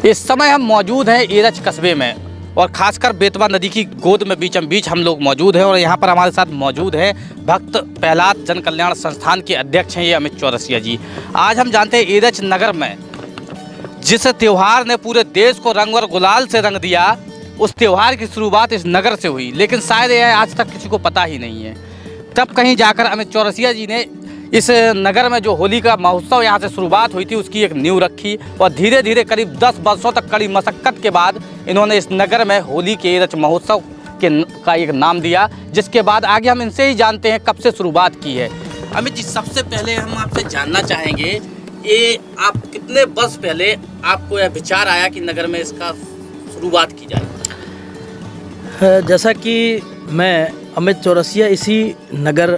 इस समय हम मौजूद हैं एरच कस्बे में और खासकर बेतवा नदी की गोद में बीचम बीच हम लोग मौजूद हैं और यहाँ पर हमारे साथ मौजूद हैं भक्त प्रहलाद जन कल्याण संस्थान के अध्यक्ष हैं ये अमित चौरसिया जी। आज हम जानते हैं एरच नगर में जिस त्यौहार ने पूरे देश को रंग और गुलाल से रंग दिया, उस त्यौहार की शुरुआत इस नगर से हुई, लेकिन शायद यह आज तक किसी को पता ही नहीं है। तब कहीं जाकर अमित चौरसिया जी ने इस नगर में जो होली का महोत्सव यहाँ से शुरुआत हुई थी उसकी एक नींव रखी और धीरे धीरे करीब 10 वर्षों तक कड़ी मशक्क़त के बाद इन्होंने इस नगर में होली के एरच महोत्सव का एक नाम दिया, जिसके बाद आगे हम इनसे ही जानते हैं कब से शुरुआत की है। अमित जी, सबसे पहले हम आपसे जानना चाहेंगे ये आप कितने वर्ष पहले आपको यह विचार आया कि नगर में इसका शुरुआत की जाए? जैसा कि मैं अमित चौरसिया इसी नगर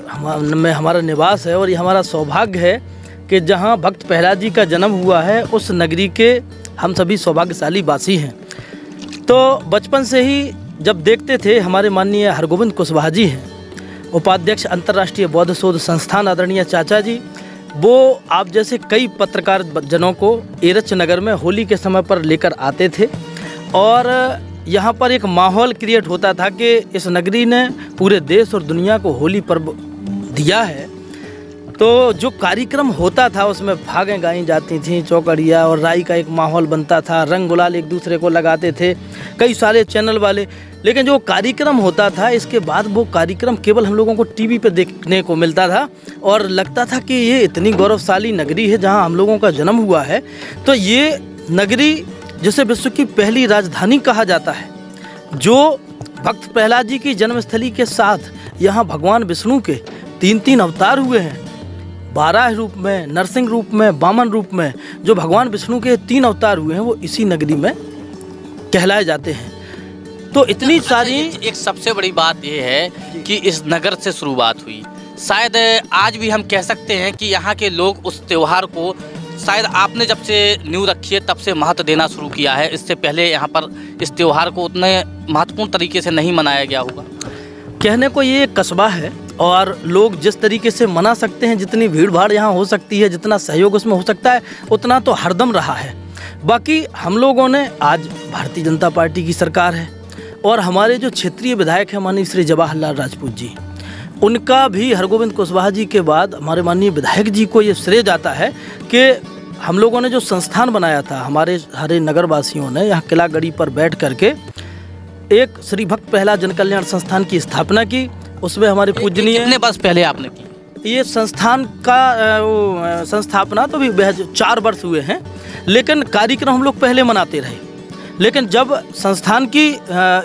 में हमारा निवास है और ये हमारा सौभाग्य है कि जहाँ भक्त प्रहलाद जी का जन्म हुआ है उस नगरी के हम सभी सौभाग्यशाली वासी हैं। तो बचपन से ही जब देखते थे, हमारे माननीय हरगोविंद कुशवाहा जी हैं, उपाध्यक्ष अंतर्राष्ट्रीय बौद्ध शोध संस्थान आदरणीय चाचा जी, वो आप जैसे कई पत्रकार जनों को एरच नगर में होली के समय पर लेकर आते थे और यहाँ पर एक माहौल क्रिएट होता था कि इस नगरी ने पूरे देश और दुनिया को होली पर्व दिया है। तो जो कार्यक्रम होता था उसमें भागें गाई जाती थीं, चौकड़िया और राई का एक माहौल बनता था, रंग गुलाल एक दूसरे को लगाते थे कई सारे चैनल वाले। लेकिन जो कार्यक्रम होता था इसके बाद वो कार्यक्रम केवल हम लोगों को टीवी पे देखने को मिलता था और लगता था कि ये इतनी गौरवशाली नगरी है जहाँ हम लोगों का जन्म हुआ है। तो ये नगरी जिसे विश्व की पहली राजधानी कहा जाता है, जो भक्त प्रहलाद जी की जन्मस्थली के साथ यहाँ भगवान विष्णु के 3 अवतार हुए हैं, 12 रूप में, नरसिंह रूप में, वामन रूप में। जो भगवान विष्णु के 3 अवतार हुए हैं वो इसी नगरी में कहलाए जाते हैं। तो इतनी सारी एक सबसे बड़ी बात ये है कि इस नगर से शुरुआत हुई। शायद आज भी हम कह सकते हैं कि यहाँ के लोग उस त्यौहार को शायद आपने जब से नींव रखी है तब से महत्व देना शुरू किया है। इससे पहले यहाँ पर इस त्यौहार को उतने महत्वपूर्ण तरीके से नहीं मनाया गया होगा। कहने को ये एक कस्बा है और लोग जिस तरीके से मना सकते हैं, जितनी भीड़ भाड़ यहाँ हो सकती है, जितना सहयोग उसमें हो सकता है, उतना तो हरदम रहा है। बाकी हम लोगों ने, आज भारतीय जनता पार्टी की सरकार है और हमारे जो क्षेत्रीय विधायक हैं माननीय श्री जवाहरलाल राजपूत जी, उनका भी हरगोविंद कुशवाहा जी के बाद हमारे माननीय विधायक जी को ये श्रेय जाता है कि हम लोगों ने जो संस्थान बनाया था, हमारे सारे नगरवासियों ने यहाँ किला गढ़ी पर बैठ करके एक श्री भक्त प्रहलाद जन कल्याण संस्थान की स्थापना की। उसमें हमारे पूजनीय, कितने वर्ष पहले आपने की ये संस्थान का संस्थापना तो भी 4 वर्ष हुए हैं, लेकिन कार्यक्रम हम लोग पहले मनाते रहे। लेकिन जब संस्थान की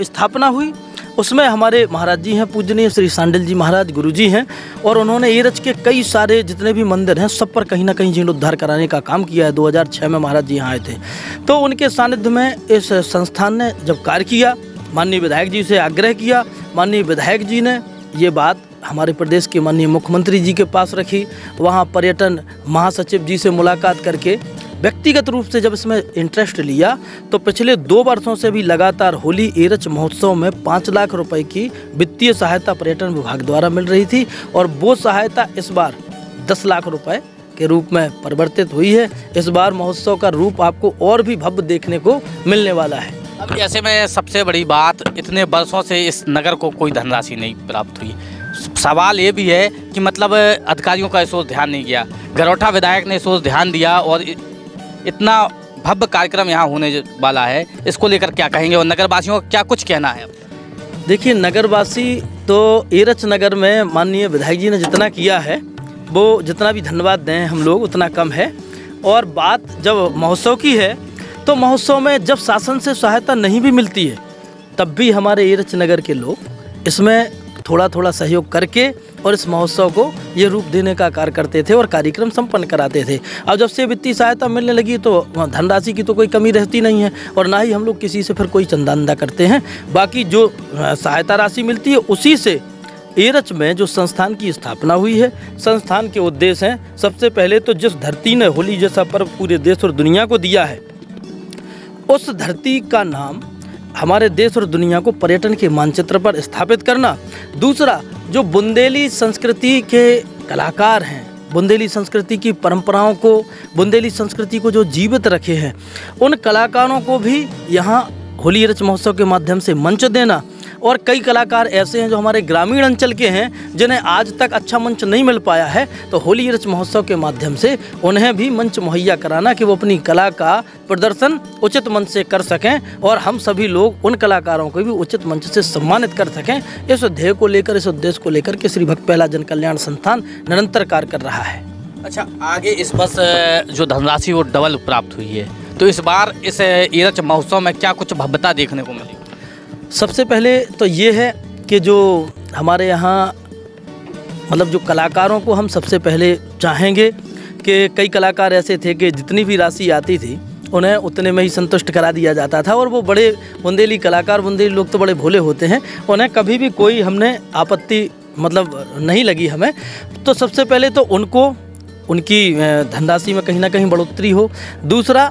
स्थापना हुई उसमें हमारे महाराज जी हैं, पूजनीय श्री सांडिल जी महाराज गुरु जी हैं, और उन्होंने एरच के कई सारे जितने भी मंदिर हैं सब पर कहीं ना कहीं जीर्णोद्धार कराने का काम किया है। 2006 में महाराज जी यहाँ आए थे, तो उनके सानिध्य में इस संस्थान ने जब कार्य किया, माननीय विधायक जी से आग्रह किया, माननीय विधायक जी ने ये बात हमारे प्रदेश के माननीय मुख्यमंत्री जी के पास रखी। वहाँ पर्यटन महासचिव जी से मुलाकात करके व्यक्तिगत रूप से जब इसमें इंटरेस्ट लिया तो पिछले 2 वर्षों से भी लगातार होली एरच महोत्सव में 5 लाख रुपए की वित्तीय सहायता पर्यटन विभाग द्वारा मिल रही थी और वो सहायता इस बार 10 लाख रुपए के रूप में परिवर्तित हुई है। इस बार महोत्सव का रूप आपको और भी भव्य देखने को मिलने वाला है। अब ऐसे में सबसे बड़ी बात, इतने वर्षों से इस नगर को कोई धनराशि नहीं प्राप्त हुई। सवाल ये भी है कि मतलब अधिकारियों का इस ओर ध्यान नहीं गया, गरौठा विधायक ने इस ओर ध्यान दिया और इतना भव्य कार्यक्रम यहाँ होने वाला है, इसको लेकर क्या कहेंगे और नगरवासियों का क्या कुछ कहना है? देखिए, नगरवासी तो एरच नगर में माननीय विधायक जी ने जितना किया है वो जितना भी धन्यवाद दें हम लोग उतना कम है। और बात जब महोत्सव की है तो महोत्सव में जब शासन से सहायता नहीं भी मिलती है तब भी हमारे एरच नगर के लोग इसमें थोड़ा थोड़ा सहयोग करके और इस महोत्सव को ये रूप देने का कार्य करते थे और कार्यक्रम संपन्न कराते थे। अब जब से वित्तीय सहायता मिलने लगी तो धनराशि की तो कोई कमी रहती नहीं है और ना ही हम लोग किसी से फिर कोई चंदा करते हैं। बाकी जो सहायता राशि मिलती है उसी से एरच में जो संस्थान की स्थापना हुई है, संस्थान के उद्देश्य हैं सबसे पहले तो जिस धरती ने होली जैसा पर्व पूरे देश और दुनिया को दिया है, उस धरती का नाम हमारे देश और दुनिया को पर्यटन के मानचित्र पर स्थापित करना। दूसरा, जो बुंदेली संस्कृति के कलाकार हैं बुंदेली संस्कृति की परंपराओं को, बुंदेली संस्कृति को जो जीवित रखे हैं, उन कलाकारों को भी यहाँ होली रच महोत्सव के माध्यम से मंच देना। और कई कलाकार ऐसे हैं जो हमारे ग्रामीण अंचल के हैं जिन्हें आज तक अच्छा मंच नहीं मिल पाया है, तो होली रच महोत्सव के माध्यम से उन्हें भी मंच मुहैया कराना कि वो अपनी कला का प्रदर्शन उचित मंच से कर सकें और हम सभी लोग उन कलाकारों को भी उचित मंच से सम्मानित कर सकें। इस ध्येय को लेकर, इस उद्देश्य को लेकर के श्री भक्त प्रहलाद जन कल्याण संस्थान निरंतर कार्य कर रहा है। अच्छा, आगे इस वर्ष जो धनराशि वो डबल प्राप्त हुई है, तो इस बार इस ईरच महोत्सव में क्या कुछ भव्यता देखने को मिली? सबसे पहले तो ये है कि जो हमारे यहाँ मतलब जो कलाकारों को हम सबसे पहले चाहेंगे कि कई कलाकार ऐसे थे कि जितनी भी राशि आती थी उन्हें उतने में ही संतुष्ट करा दिया जाता था, और वो बड़े बुंदेली कलाकार, बुंदेली लोग तो बड़े भोले होते हैं, उन्हें कभी भी कोई हमने आपत्ति मतलब नहीं लगी हमें। तो सबसे पहले तो उनको उनकी धनराशि में कहीं ना कहीं बढ़ोतरी हो। दूसरा,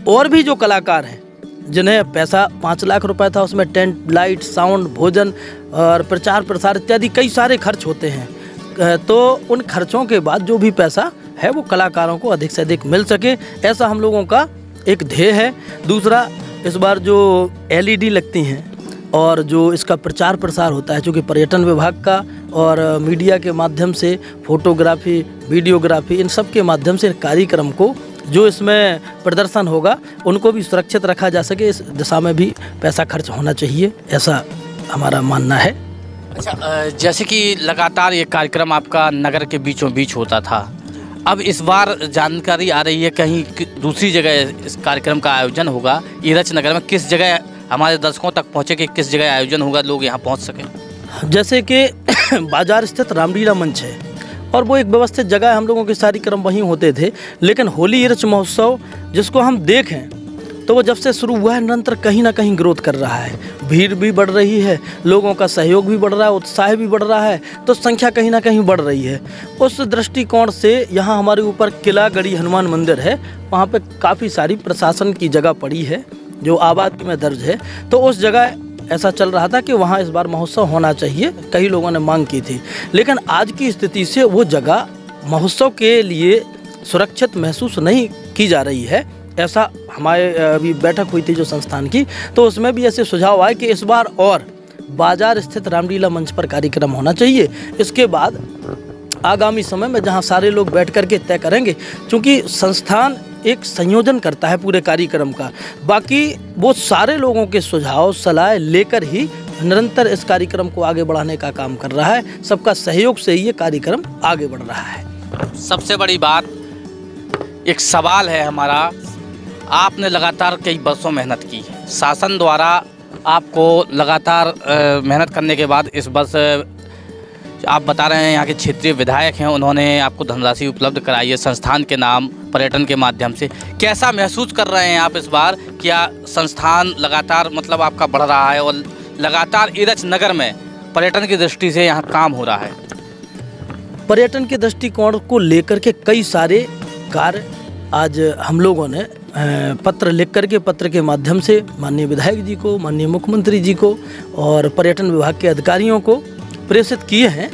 और भी जो कलाकार हैं जिन्हें पैसा 5 लाख रुपए था, उसमें टेंट, लाइट, साउंड, भोजन और प्रचार प्रसार इत्यादि कई सारे खर्च होते हैं, तो उन खर्चों के बाद जो भी पैसा है वो कलाकारों को अधिक से अधिक मिल सके, ऐसा हम लोगों का एक ध्येय है। दूसरा, इस बार जो LED लगती हैं और जो इसका प्रचार प्रसार होता है, चूँकि पर्यटन विभाग का और मीडिया के माध्यम से फोटोग्राफी, वीडियोग्राफी, इन सब के माध्यम से कार्यक्रम को जो इसमें प्रदर्शन होगा उनको भी सुरक्षित रखा जा सके, इस दिशा में भी पैसा खर्च होना चाहिए, ऐसा हमारा मानना है। अच्छा, जैसे कि लगातार ये कार्यक्रम आपका नगर के बीचों बीच होता था, अब इस बार जानकारी आ रही है कहीं दूसरी जगह इस कार्यक्रम का आयोजन होगा। ईरच नगर में किस जगह हमारे दर्शकों तक पहुँचे कि किस जगह आयोजन होगा, लोग यहाँ पहुँच सकें? जैसे कि बाजार स्थित रामलीला मंच है और वो एक व्यवस्थित जगह है, हम लोगों के सारे क्रम वहीं होते थे, लेकिन होली ईरच महोत्सव जिसको हम देखें तो वो जब से शुरू हुआ है निरंतर कहीं ना कहीं ग्रोथ कर रहा है, भीड़ भी बढ़ रही है, लोगों का सहयोग भी बढ़ रहा है, उत्साह भी बढ़ रहा है, तो संख्या कहीं ना कहीं बढ़ रही है। उस दृष्टिकोण से यहाँ हमारे ऊपर किला गढ़ी हनुमान मंदिर है, वहाँ पे काफ़ी सारी प्रशासन की जगह पड़ी है जो आबादी में दर्ज है, तो उस जगह ऐसा चल रहा था कि वहाँ इस बार महोत्सव होना चाहिए, कई लोगों ने मांग की थी, लेकिन आज की स्थिति से वो जगह महोत्सव के लिए सुरक्षित महसूस नहीं की जा रही है। ऐसा हमारे अभी बैठक हुई थी जो संस्थान की, तो उसमें भी ऐसे सुझाव आए कि इस बार और बाजार स्थित रामलीला मंच पर कार्यक्रम होना चाहिए। इसके बाद आगामी समय में जहाँ सारे लोग बैठ कर के तय करेंगे, क्योंकि संस्थान एक संयोजन करता है पूरे कार्यक्रम का, बाकी वो सारे लोगों के सुझाव सलाह लेकर ही निरंतर इस कार्यक्रम को आगे बढ़ाने का काम कर रहा है। सबका सहयोग से ही ये कार्यक्रम आगे बढ़ रहा है। सबसे बड़ी बात, एक सवाल है हमारा, आपने लगातार कई वर्षों मेहनत की, शासन द्वारा आपको लगातार मेहनत करने के बाद इस वर्ष आप बता रहे हैं यहाँ के क्षेत्रीय विधायक हैं, उन्होंने आपको धनराशि उपलब्ध कराई है संस्थान के नाम, पर्यटन के माध्यम से। कैसा महसूस कर रहे हैं आप इस बार? क्या संस्थान लगातार मतलब आपका बढ़ रहा है और लगातार ईरच नगर में पर्यटन की दृष्टि से यहाँ काम हो रहा है? पर्यटन के दृष्टिकोण को लेकर के कई सारे कार्य आज हम लोगों ने पत्र लिख करके, पत्र के माध्यम से माननीय विधायक जी को, माननीय मुख्यमंत्री जी को और पर्यटन विभाग के अधिकारियों को प्रेषित किए हैं,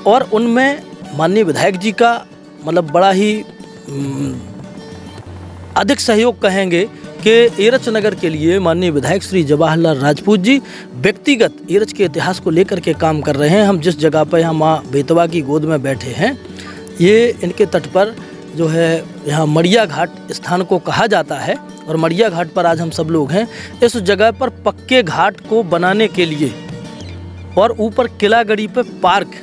और उनमें माननीय विधायक जी का मतलब बड़ा ही अधिक सहयोग कहेंगे कि ईरच नगर के लिए माननीय विधायक श्री जवाहरलाल राजपूत जी व्यक्तिगत ईरच के इतिहास को लेकर के काम कर रहे हैं। हम जिस जगह पर यहाँ माँ बेतवा की गोद में बैठे हैं, ये इनके तट पर जो है यहाँ मड़िया घाट स्थान को कहा जाता है, और मड़िया घाट पर आज हम सब लोग हैं। इस जगह पर पक्के घाट को बनाने के लिए और ऊपर किला गढ़ी पे पार्क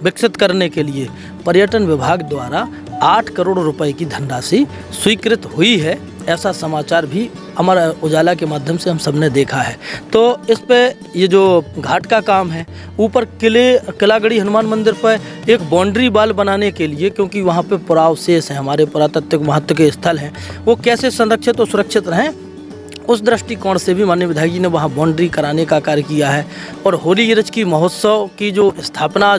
विकसित करने के लिए पर्यटन विभाग द्वारा 8 करोड़ रुपए की धनराशि स्वीकृत हुई है, ऐसा समाचार भी हमारा उजाला के माध्यम से हम सबने देखा है। तो इस पे ये जो घाट का काम है, ऊपर किला गढ़ी हनुमान मंदिर पर एक बाउंड्री वाल बनाने के लिए, क्योंकि वहाँ पे पुरावशेष हैं, हमारे पुरातात्विक महत्व के स्थल हैं, वो कैसे संरक्षित और सुरक्षित रहें, उस दृष्टिकोण से भी माननीय विधायक जी ने वहाँ बाउंड्री कराने का कार्य किया है। और होली ईरच की महोत्सव की जो स्थापना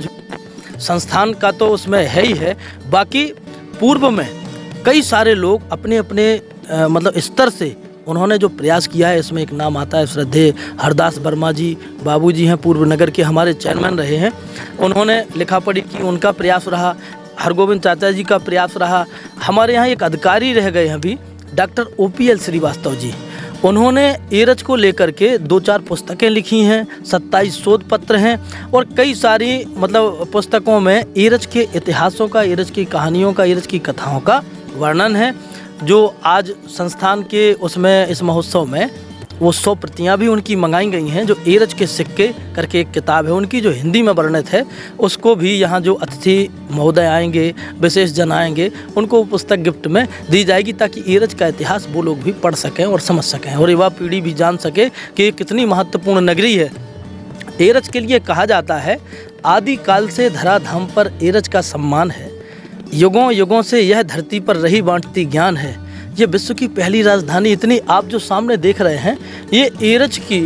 संस्थान का तो उसमें है ही है, बाकी पूर्व में कई सारे लोग अपने अपने मतलब स्तर से उन्होंने जो प्रयास किया है, इसमें एक नाम आता है श्रद्धेय हरदास वर्मा जी, बाबूजी हैं, पूर्व नगर के हमारे चेयरमैन रहे हैं, उन्होंने लिखा पढ़ी की, उनका प्रयास रहा। हरगोविंद चाचा जी का प्रयास रहा। हमारे यहाँ एक अधिकारी रह गए हैं अभी, डॉक्टर OPL श्रीवास्तव जी। उन्होंने एरच को लेकर के 2-4 पुस्तकें लिखी हैं, 27 शोध पत्र हैं और कई सारी मतलब पुस्तकों में एरच के इतिहासों का, एरच की कहानियों का, एरच की कथाओं का वर्णन है, जो आज संस्थान के उसमें इस महोत्सव में वो 100 प्रतियाँ भी उनकी मंगाई गई हैं। जो एरच के सिक्के करके एक किताब है उनकी, जो हिंदी में वर्णित है, उसको भी यहाँ जो अतिथि महोदय आएंगे, विशेष जन आएंगे, उनको वो पुस्तक गिफ्ट में दी जाएगी, ताकि एरच का इतिहास वो लोग भी पढ़ सकें और समझ सकें और युवा पीढ़ी भी जान सके कि ये कितनी महत्वपूर्ण नगरी है। एरच के लिए कहा जाता है, आदि काल से धराधाम पर एरच का सम्मान है, युगों युगों से यह धरती पर रही बांटती ज्ञान है, ये विश्व की पहली राजधानी। इतनी आप जो सामने देख रहे हैं, ये एरच की,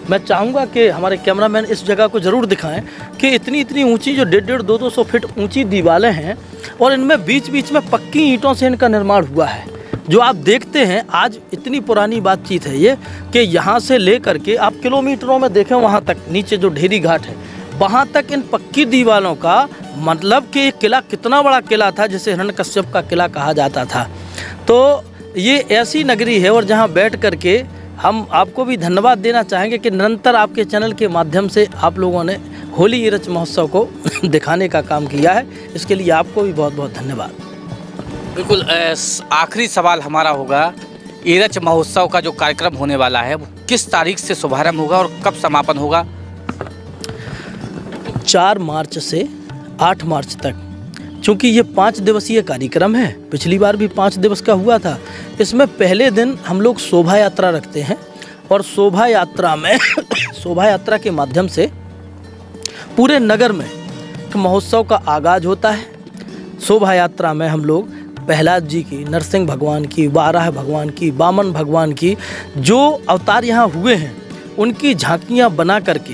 मैं चाहूँगा कि हमारे कैमरामैन इस जगह को ज़रूर दिखाएं कि इतनी ऊंची जो 150-200 फीट ऊंची दीवारें हैं और इनमें बीच बीच में पक्की ईंटों से इनका निर्माण हुआ है। जो आप देखते हैं आज, इतनी पुरानी बातचीत है ये कि यहाँ से ले करके आप किलोमीटरों में देखें, वहाँ तक नीचे जो ढेरी घाट है, वहाँ तक इन पक्की दीवारों का मतलब कि एक किला कितना बड़ा किला था, जिसे हिरण्यकश्यप का किला कहा जाता था। तो ये ऐसी नगरी है और जहाँ बैठ करके हम आपको भी धन्यवाद देना चाहेंगे कि निरंतर आपके चैनल के माध्यम से आप लोगों ने होली एरच महोत्सव को दिखाने का काम किया है। इसके लिए आपको भी बहुत बहुत धन्यवाद। बिल्कुल, आखिरी सवाल हमारा होगा, एरच महोत्सव का जो कार्यक्रम होने वाला है वो किस तारीख से शुभारंभ होगा और कब समापन होगा? 4 मार्च से 8 मार्च तक, चूँकि ये 5 दिवसीय कार्यक्रम है, पिछली बार भी 5 दिवस का हुआ था। इसमें पहले दिन हम लोग शोभा यात्रा रखते हैं और शोभा यात्रा में शोभा यात्रा के माध्यम से पूरे नगर में महोत्सव का आगाज होता है। शोभा यात्रा में हम लोग प्रहलाद जी की, नरसिंह भगवान की, वाराह भगवान की, वामन भगवान की जो अवतार यहाँ हुए हैं उनकी झांकियाँ बना करके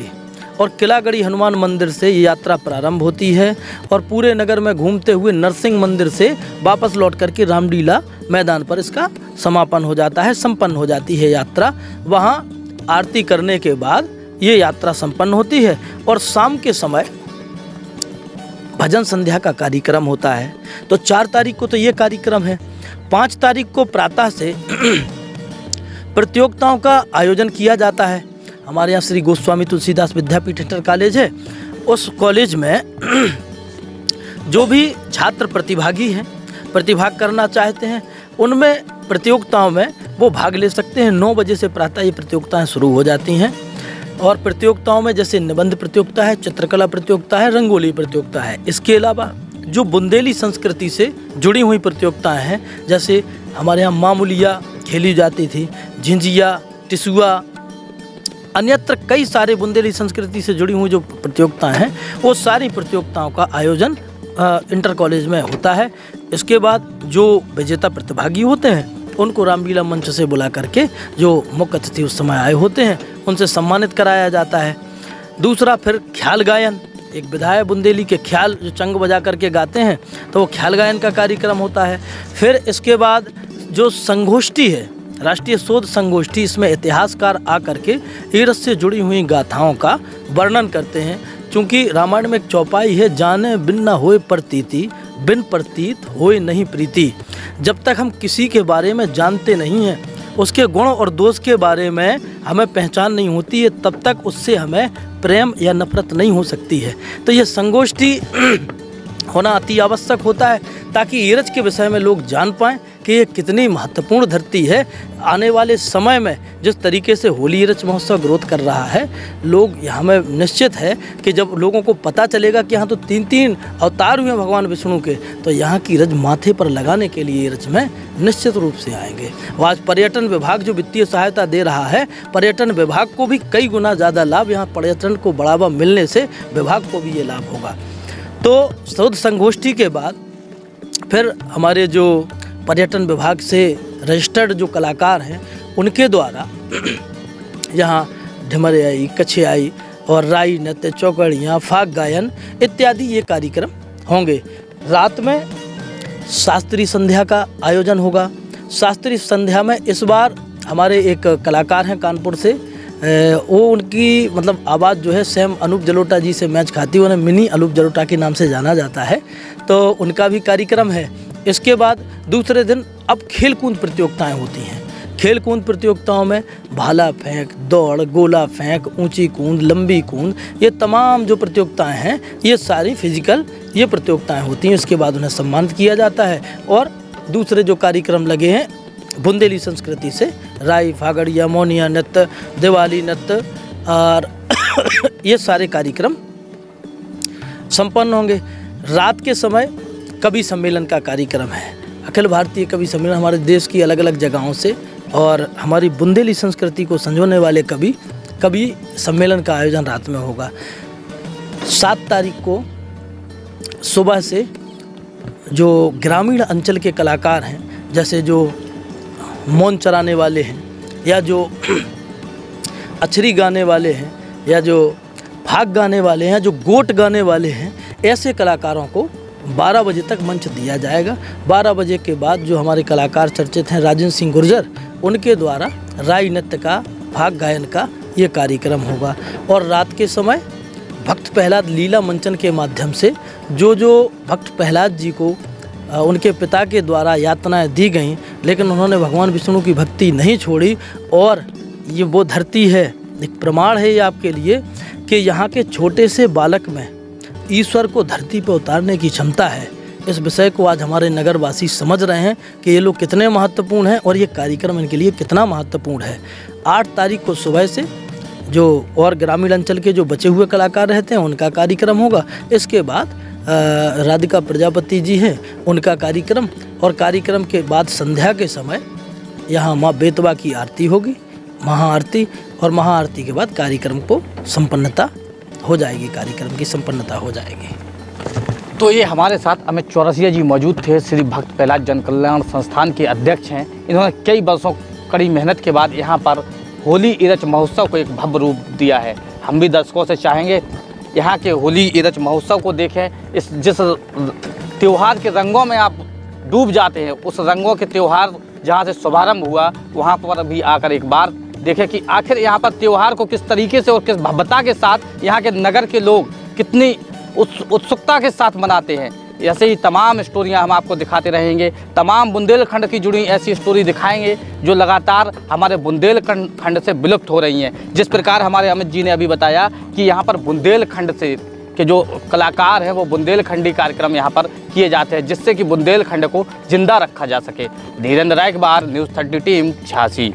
और किलागढ़ी हनुमान मंदिर से ये यात्रा प्रारंभ होती है और पूरे नगर में घूमते हुए नरसिंह मंदिर से वापस लौट करके रामलीला मैदान पर इसका समापन हो जाता है, संपन्न हो जाती है यात्रा। वहाँ आरती करने के बाद ये यात्रा संपन्न होती है और शाम के समय भजन संध्या का कार्यक्रम होता है। तो 4 तारीख को तो ये कार्यक्रम है। 5 तारीख को प्रातः से प्रतियोगिताओं का आयोजन किया जाता है। हमारे यहाँ श्री गोस्वामी तुलसीदास विद्यापीठ इंटर कॉलेज है, उस कॉलेज में जो भी छात्र प्रतिभागी हैं, प्रतिभाग करना चाहते हैं, उनमें प्रतियोगिताओं में वो भाग ले सकते हैं। 9 बजे से प्रातः ये प्रतियोगिताएं शुरू हो जाती हैं और प्रतियोगिताओं में जैसे निबंध प्रतियोगिता है, चित्रकला प्रतियोगिता है, रंगोली प्रतियोगिता है। इसके अलावा जो बुंदेली संस्कृति से जुड़ी हुई प्रतियोगिताएं हैं, जैसे हमारे यहाँ मामूलिया खेली जाती थी, झिंझिया, टिसुआ, अन्यत्र कई सारे बुंदेली संस्कृति से जुड़ी हुई जो प्रतियोगिताएं हैं, वो सारी प्रतियोगिताओं का आयोजन इंटर कॉलेज में होता है। इसके बाद जो विजेता प्रतिभागी होते हैं उनको रामलीला मंच से बुला करके जो मुख्य अतिथि उस समय आए होते हैं उनसे सम्मानित कराया जाता है। दूसरा फिर ख्याल गायन, एक विधायक बुंदेली के ख्याल जो चंग बजा करके गाते हैं, तो वो ख्याल गायन का कार्यक्रम होता है। फिर इसके बाद जो संगोष्ठी है, राष्ट्रीय शोध संगोष्ठी, इसमें इतिहासकार आकर के एरच से जुड़ी हुई गाथाओं का वर्णन करते हैं। चूँकि रामायण में एक चौपाई है, जाने बिन न होए प्रतीति, बिन प्रतीत होए नहीं प्रीति। जब तक हम किसी के बारे में जानते नहीं हैं, उसके गुण और दोष के बारे में हमें पहचान नहीं होती है, तब तक उससे हमें प्रेम या नफरत नहीं हो सकती है। तो ये संगोष्ठी होना अति आवश्यक होता है ताकि एरच के विषय में लोग जान पाएँ कि ये कितनी महत्वपूर्ण धरती है। आने वाले समय में जिस तरीके से होली एरच महोत्सव ग्रोथ कर रहा है, लोग यहाँ में निश्चित है कि जब लोगों को पता चलेगा कि यहाँ तो 3 अवतार हुए भगवान विष्णु के, तो यहाँ की रज माथे पर लगाने के लिए एरच में निश्चित रूप से आएंगे। और आज पर्यटन विभाग जो वित्तीय सहायता दे रहा है, पर्यटन विभाग को भी कई गुना ज़्यादा लाभ, यहाँ पर्यटन को बढ़ावा मिलने से विभाग को भी ये लाभ होगा। तो शोध संगोष्ठी के बाद फिर हमारे जो पर्यटन विभाग से रजिस्टर्ड जो कलाकार हैं उनके द्वारा यहाँ ढिमरियाई, कछियाई और राई नृत्य, चौकड़ियाँ, फाग गायन इत्यादि ये कार्यक्रम होंगे। रात में शास्त्रीय संध्या का आयोजन होगा। शास्त्रीय संध्या में इस बार हमारे एक कलाकार हैं कानपुर से, वो उनकी मतलब आवाज़ जो है सेम अनूप जलोटा जी से मैच खाती है, उन्हें मिनी अनूप जलोटा के नाम से जाना जाता है, तो उनका भी कार्यक्रम है। इसके बाद दूसरे दिन अब खेल कूद प्रतियोगिताएँ होती हैं। खेल कूद प्रतियोगिताओं में भाला फेंक, दौड़, गोला फेंक, ऊंची कूद, लंबी कूद, ये तमाम जो प्रतियोगिताएं हैं ये सारी फिजिकल ये प्रतियोगिताएं होती हैं। इसके बाद उन्हें सम्मानित किया जाता है। और दूसरे जो कार्यक्रम लगे हैं बुंदेली संस्कृति से राई, फागड़िया, मोनिया नृत्य, दिवाली नृत्य और ये सारे कार्यक्रम संपन्न होंगे। रात के समय कवि सम्मेलन का कार्यक्रम है। अखिल भारतीय कवि सम्मेलन हमारे देश की अलग अलग जगहों से और हमारी बुंदेली संस्कृति को संजोने वाले कवि सम्मेलन का आयोजन रात में होगा। 7 तारीख को सुबह से जो ग्रामीण अंचल के कलाकार हैं, जैसे जो मौन चराने वाले हैं या जो अछरी गाने वाले हैं या जो भाग गाने वाले हैं, जो गोट गाने वाले हैं, ऐसे कलाकारों को 12 बजे तक मंच दिया जाएगा। 12 बजे के बाद जो हमारे कलाकार चर्चित हैं राजेंद्र सिंह गुर्जर, उनके द्वारा राई नृत्य का, भाग गायन का ये कार्यक्रम होगा। और रात के समय भक्त प्रहलाद लीला मंचन के माध्यम से जो भक्त प्रहलाद जी को उनके पिता के द्वारा यातनाएं दी गईं, लेकिन उन्होंने भगवान विष्णु की भक्ति नहीं छोड़ी, और ये वो धरती है, एक प्रमाण है ये आपके लिए कि यहाँ के छोटे से बालक में ईश्वर को धरती पर उतारने की क्षमता है। इस विषय को आज हमारे नगरवासी समझ रहे हैं कि ये लोग कितने महत्वपूर्ण हैं और ये कार्यक्रम इनके लिए कितना महत्वपूर्ण है। 8 तारीख को सुबह से जो और ग्रामीण अंचल के जो बचे हुए कलाकार रहते हैं उनका कार्यक्रम होगा। इसके बाद राधिका प्रजापति जी हैं, उनका कार्यक्रम, और कार्यक्रम के बाद संध्या के समय यहाँ माँ बेतवा की आरती होगी, महाआरती, और महाआरती के बाद कार्यक्रम को संपन्नता हो जाएगी, कार्यक्रम की संपन्नता हो जाएगी। तो ये हमारे साथ अमित चौरसिया जी मौजूद थे, श्री भक्त प्रहलाद जन कल्याण संस्थान के अध्यक्ष हैं। इन्होंने कई वर्षों कड़ी मेहनत के बाद यहाँ पर होली इरच महोत्सव को एक भव्य रूप दिया है। हम भी दर्शकों से चाहेंगे यहाँ के होली इरच महोत्सव को देखें। जिस त्यौहार के रंगों में आप डूब जाते हैं, उस रंगों के त्यौहार जहाँ से शुभारंभ हुआ वहाँ पर भी आकर एक बार देखें कि आखिर यहाँ पर त्यौहार को किस तरीके से और किस भव्यता के साथ यहाँ के नगर के लोग कितनी उत्सुकता के साथ मनाते हैं। ऐसे ही तमाम स्टोरियाँ हम आपको दिखाते रहेंगे, तमाम बुंदेलखंड की जुड़ी ऐसी स्टोरी दिखाएंगे जो लगातार हमारे बुंदेलखंड से विलुप्त हो रही हैं। जिस प्रकार हमारे अमित जी ने अभी बताया कि यहाँ पर बुंदेलखंड से के जो कलाकार हैं वो बुंदेलखंडी कार्यक्रम यहाँ पर किए जाते हैं, जिससे कि बुंदेलखंड को जिंदा रखा जा सके। Dhirendra Raikbar, news 30 team, Jhansi.